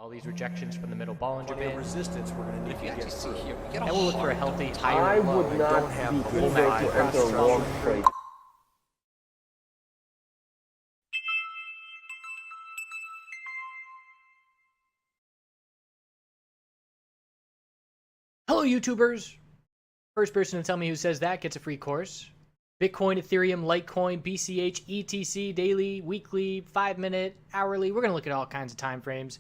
All these rejections from the middle Bollinger Band. Resistance we're going to need If you actually see here, we get a And we'll look for a healthy higher I low. would not don't have be the eager full to enter long trade. Hello, YouTubers. First person to tell me who says that gets a free course. Bitcoin, Ethereum, Litecoin, BCH, ETC, daily, weekly, 5-minute, hourly. We're going to look at all kinds of time frames.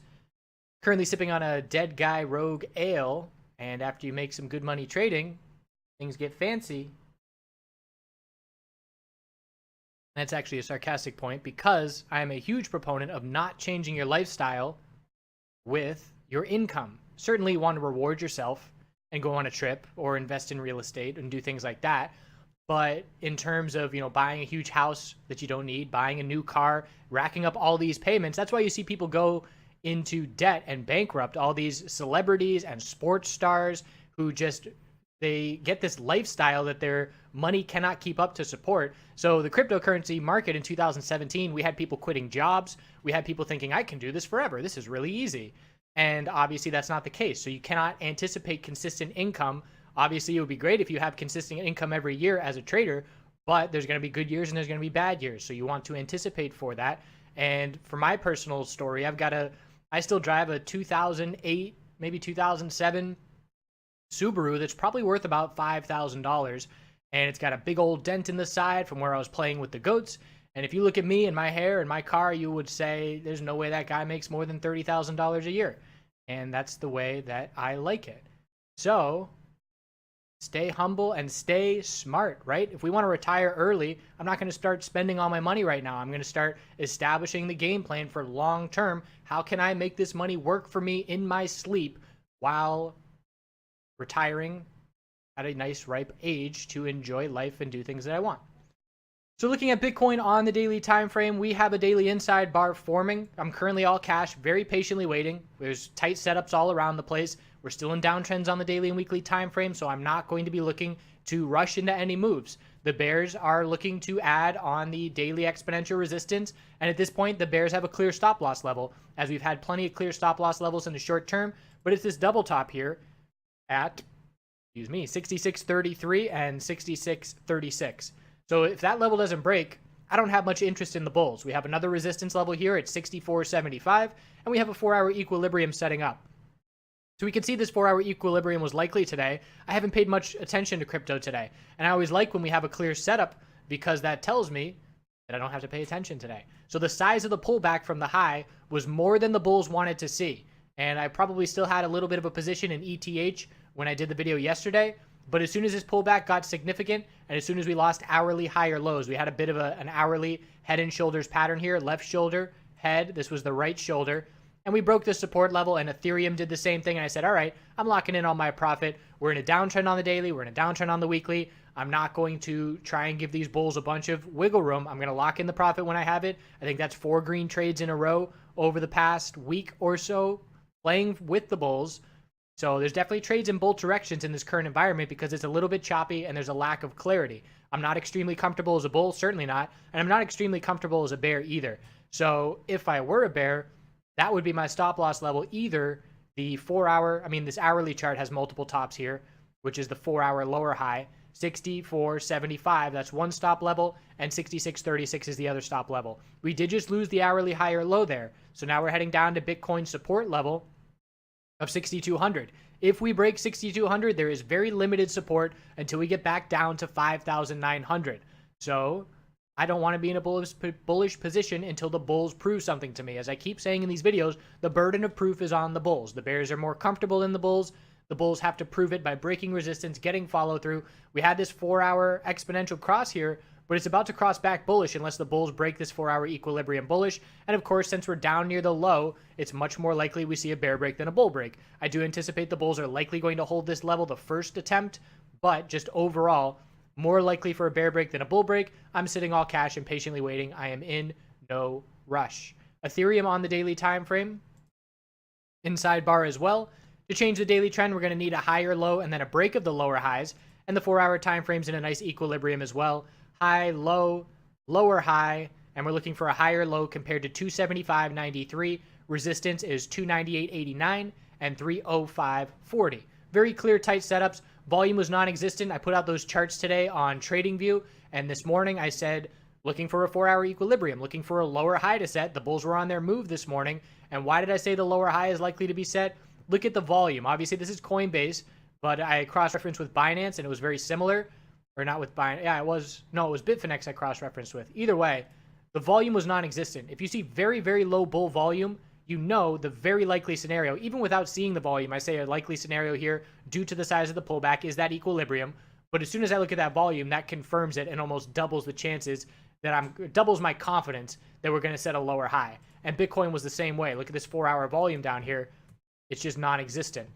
Currently sipping on a Dead Guy Rogue Ale. And after you make some good money trading, things get fancy. That's actually a sarcastic point because I am a huge proponent of not changing your lifestyle with your income. Certainly you want to reward yourself and go on a trip or invest in real estate and do things like that. But in terms of, buying a huge house that you don't need, buying a new car, racking up all these payments, that's why you see people go into debt and bankrupt. All these celebrities and sports stars who they get this lifestyle that their money cannot keep up to support. So the cryptocurrency market in 2017, we had people quitting jobs. We had people thinking, I can do this forever. This is really easy. And obviously that's not the case. So you cannot anticipate consistent income. Obviously it would be great if you have consistent income every year as a trader, but there's going to be good years and there's going to be bad years. So you want to anticipate for that. And for my personal story, I still drive a 2008, maybe 2007 Subaru that's probably worth about $5,000. And it's got a big old dent in the side from where I was playing with the goats. And if you look at me and my hair and my car, you would say there's no way that guy makes more than $30,000 a year. And that's the way that I like it. So stay humble and stay smart, right? If we want to retire early, I'm not going to start spending all my money right now. I'm going to start establishing the game plan for long term. How can I make this money work for me in my sleep while retiring at a nice ripe age to enjoy life and do things that I want? So looking at Bitcoin on the daily time frame, we have a daily inside bar forming. I'm currently all cash, very patiently waiting. There's tight setups all around the place. We're still in downtrends on the daily and weekly time frame, so I'm not going to be looking to rush into any moves. The bears are looking to add on the daily exponential resistance, and at this point, the bears have a clear stop loss level, as we've had plenty of clear stop loss levels in the short term, but it's this double top here at, 66.33 and 66.36. So if that level doesn't break, I don't have much interest in the bulls. We have another resistance level here at 64.75, and we have a 4-hour equilibrium setting up. So we can see this 4-hour equilibrium was likely today. I haven't paid much attention to crypto today. And I always like when we have a clear setup because that tells me that I don't have to pay attention today. So the size of the pullback from the high was more than the bulls wanted to see. And I probably still had a little bit of a position in ETH when I did the video yesterday. But as soon as this pullback got significant, and as soon as we lost hourly higher lows, we had a bit of an hourly head and shoulders pattern here. Left shoulder, head. This was the right shoulder. And we broke the support level, and Ethereum did the same thing. And I said, all right, I'm locking in on my profit. We're in a downtrend on the daily. We're in a downtrend on the weekly. I'm not going to try and give these bulls a bunch of wiggle room. I'm going to lock in the profit when I have it. I think that's 4 green trades in a row over the past week or so playing with the bulls. So there's definitely trades in both directions in this current environment because it's a little bit choppy and there's a lack of clarity. I'm not extremely comfortable as a bull, certainly not. And I'm not extremely comfortable as a bear either. So if I were a bear, that would be my stop loss level. Either the 4-hour, this hourly chart has multiple tops here, which is the 4-hour lower high, 64.75, that's one stop level, and 66.36 is the other stop level. We did just lose the hourly higher low there. So now we're heading down to Bitcoin support level of 6,200. If we break 6,200, there is very limited support until we get back down to 5,900. So I don't want to be in a bullish position until the bulls prove something to me. As I keep saying in these videos, the burden of proof is on the bulls. The bears are more comfortable than the bulls. The bulls have to prove it by breaking resistance, getting follow through. We had this 4-hour exponential cross here, but it's about to cross back bullish unless the bulls break this 4-hour equilibrium bullish. And of course, since we're down near the low, it's much more likely we see a bear break than a bull break. I do anticipate the bulls are likely going to hold this level the first attempt, but just overall, more likely for a bear break than a bull break. I'm sitting all cash and patiently waiting. I am in no rush. Ethereum on the daily time frame, inside bar as well. To change the daily trend, we're going to need a higher low and then a break of the lower highs, and the 4-hour time frame's in a nice equilibrium as well. High, low, lower high, and we're looking for a higher low compared to 275.93 Resistance is 298.89 and 305.40. Very clear, tight setups. Volume was non-existent. I put out those charts today on TradingView, and this morning I said, looking for a 4-hour equilibrium, looking for a lower high to set. The bulls were on their move this morning. And why did I say the lower high is likely to be set? Look at the volume. Obviously, this is Coinbase, but I cross-referenced with Binance, and it was very similar. Or not with Binance. Yeah, it was. No, it was Bitfinex I cross-referenced with. Either way, the volume was non-existent. If you see very, very low bull volume, you know the very likely scenario, even without seeing the volume, I say a likely scenario here due to the size of the pullback is that equilibrium. But as soon as I look at that volume, that confirms it and almost doubles the chances that doubles my confidence that we're going to set a lower high. And Bitcoin was the same way. Look at this 4-hour volume down here. It's just non-existent.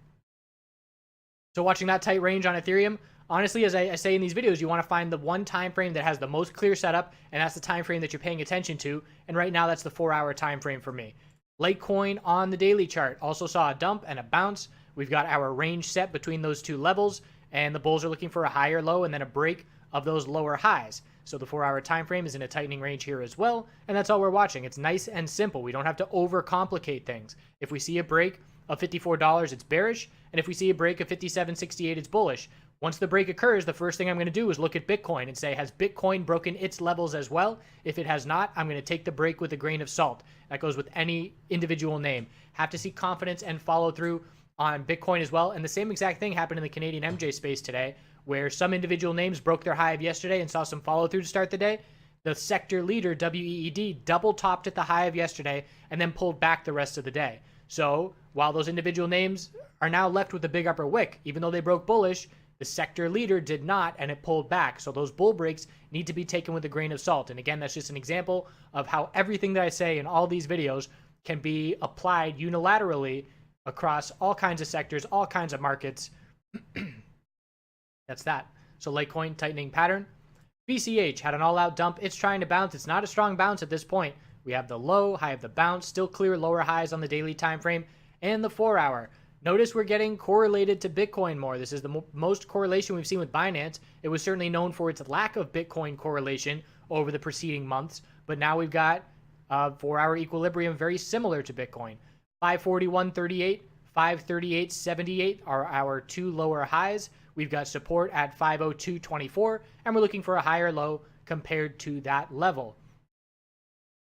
So watching that tight range on Ethereum, honestly, as I say in these videos, you want to find the one time frame that has the most clear setup, and that's the time frame that you're paying attention to. And right now, that's the 4-hour time frame for me. Litecoin on the daily chart also saw a dump and a bounce. We've got our range set between those two levels, and the bulls are looking for a higher low and then a break of those lower highs. So the 4-hour time frame is in a tightening range here as well, and that's all we're watching. It's nice and simple. We don't have to overcomplicate things. If we see a break of $54, it's bearish, and if we see a break of $57.68, it's bullish. Once the break occurs, the first thing I'm going to do is look at Bitcoin and say, has Bitcoin broken its levels as well? If it has not, I'm going to take the break with a grain of salt. That goes with any individual name. Have to see confidence and follow through on Bitcoin as well. And the same exact thing happened in the Canadian MJ space today, where some individual names broke their high of yesterday and saw some follow through to start the day. The sector leader, WEED, double topped at the high of yesterday and then pulled back the rest of the day. So while those individual names are now left with a big upper wick, even though they broke bullish, the sector leader did not, and it pulled back. So those bull breaks need to be taken with a grain of salt. And again, that's just an example of how everything that I say in all these videos can be applied unilaterally across all kinds of sectors, all kinds of markets. That's that. So Litecoin tightening pattern. BCH had an all-out dump. It's trying to bounce. It's not a strong bounce at this point. We have the low, high of the bounce, still clear lower highs on the daily time frame, and the 4-hour. Notice we're getting correlated to Bitcoin more. This is the most correlation we've seen with Binance. It was certainly known for its lack of Bitcoin correlation over the preceding months, but now we've got a 4-hour equilibrium very similar to Bitcoin. 541.38, 538.78 are our two lower highs. We've got support at 502.24, and we're looking for a higher low compared to that level.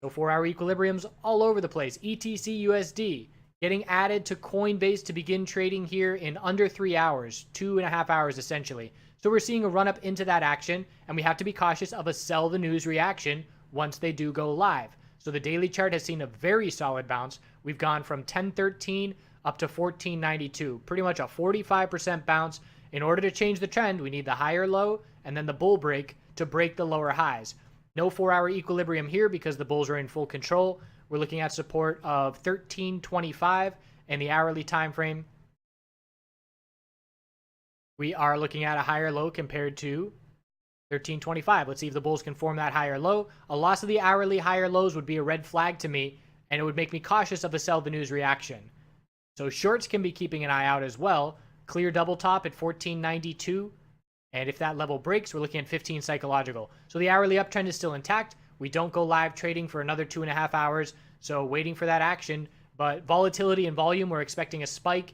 So 4-hour equilibriums all over the place. ETC USD getting added to Coinbase to begin trading here in under 3 hours, 2.5 hours essentially. So we're seeing a run up into that action, and we have to be cautious of a sell the news reaction once they do go live. So the daily chart has seen a very solid bounce. We've gone from 1013 up to 1492, pretty much a 45% bounce. In order to change the trend, we need the higher low and then the bull break to break the lower highs. No 4-hour equilibrium here because the bulls are in full control. We're looking at support of 1325 and the hourly time frame. We are looking at a higher low compared to 1325. Let's see if the bulls can form that higher low. A loss of the hourly higher lows would be a red flag to me, and it would make me cautious of a sell the news reaction. So shorts can be keeping an eye out as well. Clear double top at 1492. And if that level breaks, we're looking at 15 psychological. So the hourly uptrend is still intact. We don't go live trading for another 2.5 hours. So waiting for that action. But volatility and volume, we're expecting a spike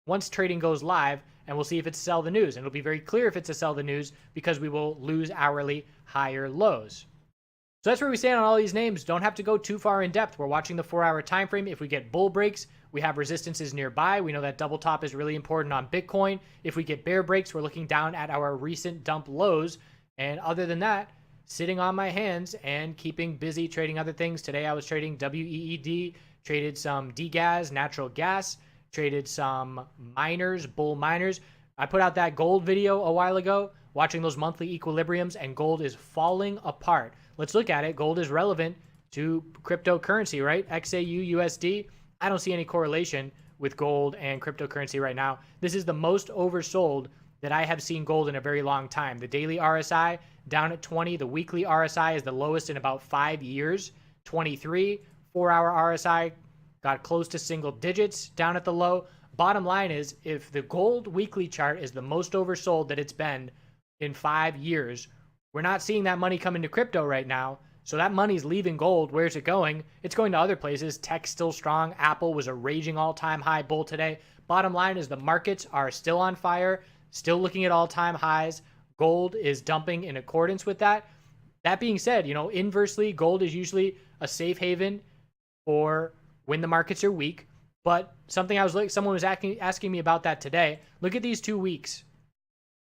once trading goes live. And we'll see if it's sell the news. And it'll be very clear if it's a sell the news because we will lose hourly higher lows. So that's where we stand on all these names. Don't have to go too far in depth. We're watching the 4-hour time frame. If we get bull breaks, we have resistances nearby. We know that double top is really important on Bitcoin. If we get bear breaks, we're looking down at our recent dump lows. And other than that, sitting on my hands and keeping busy trading other things. Today I was trading WEED, traded some DGAS, natural gas, traded some miners, bull miners. I put out that gold video a while ago, watching those monthly equilibriums, and gold is falling apart. Let's look at it. Gold is relevant to cryptocurrency, right? XAU, USD. I don't see any correlation with gold and cryptocurrency right now. This is the most oversold that I have seen gold in a very long time. The daily RSI down at 20. The weekly RSI is the lowest in about 5 years. 23. 4-hour RSI got close to single digits down at the low. Bottom line is, if the gold weekly chart is the most oversold that it's been in 5 years, we're not seeing that money come into crypto right now. So that money's leaving gold. Where's it going? It's going to other places. Tech's still strong. Apple was a raging all-time high bull today. Bottom line is the markets are still on fire, still looking at all-time highs. Gold is dumping in accordance with that. That being said, inversely, gold is usually a safe haven for when the markets are weak. But someone was asking me about that today. Look at these 2 weeks.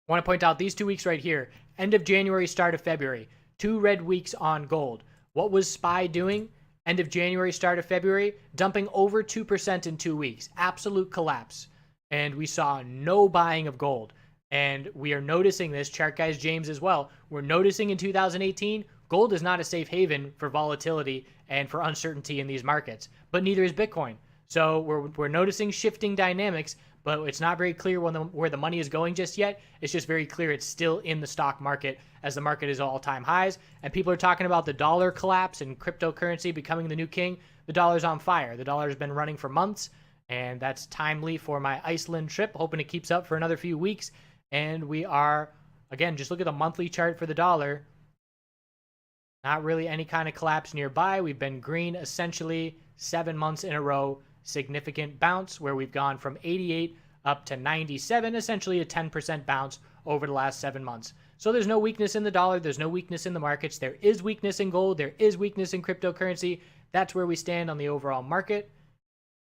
I want to point out these 2 weeks right here. End of January, start of February. 2 red weeks on gold. What was SPY doing? End of January, start of February, dumping over 2% in 2 weeks. Absolute collapse. And we saw no buying of gold. And we are noticing this, chart guys James as well. We're noticing in 2018, gold is not a safe haven for volatility and for uncertainty in these markets, but neither is Bitcoin. So we're noticing shifting dynamics, but it's not very clear where the money is going just yet. It's just very clear it's still in the stock market as the market is all-time highs. And people are talking about the dollar collapse and cryptocurrency becoming the new king. The dollar's on fire. The dollar's been running for months, and that's timely for my Iceland trip, hoping it keeps up for another few weeks. And we are, again, just look at the monthly chart for the dollar. Not really any kind of collapse nearby. We've been green essentially 7 months in a row. Significant bounce where we've gone from 88 up to 97, essentially a 10% bounce over the last 7 months. So there's no weakness in the dollar. There's no weakness in the markets. There is weakness in gold. There is weakness in cryptocurrency. That's where we stand on the overall market.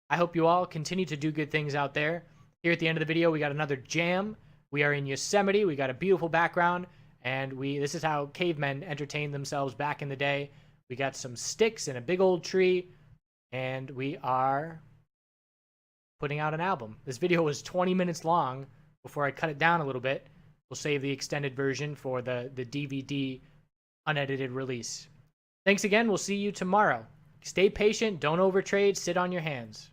I hope you all continue to do good things out there. Here at the end of the video, we got another jam. We are in Yosemite. We got a beautiful background, and this is how cavemen entertained themselves back in the day. We got some sticks and a big old tree, and we are putting out an album. This video was 20 minutes long before I cut it down a little bit. We'll save the extended version for the DVD unedited release. Thanks again. We'll see you tomorrow. Stay patient. Don't overtrade. Sit on your hands.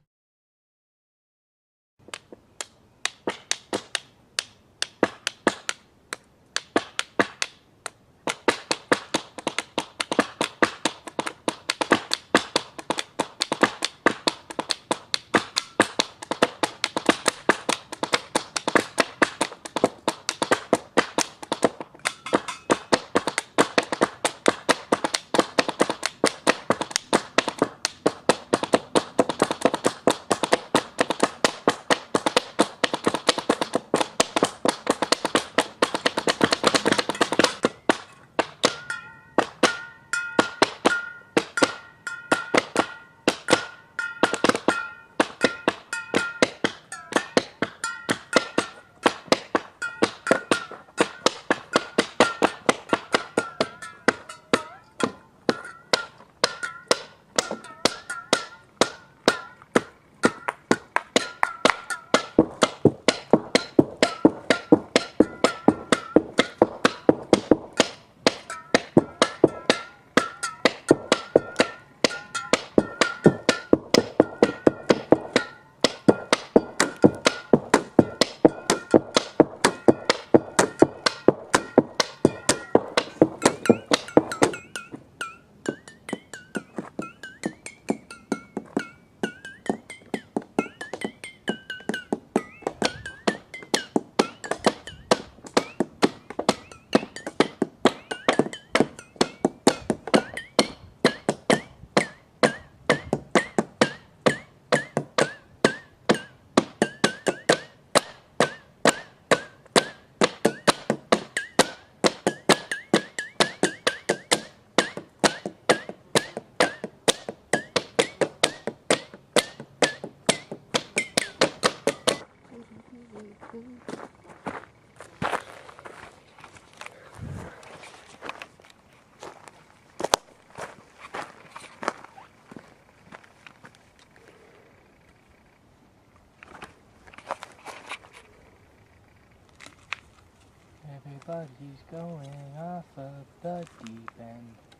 Everybody's going off of the deep end.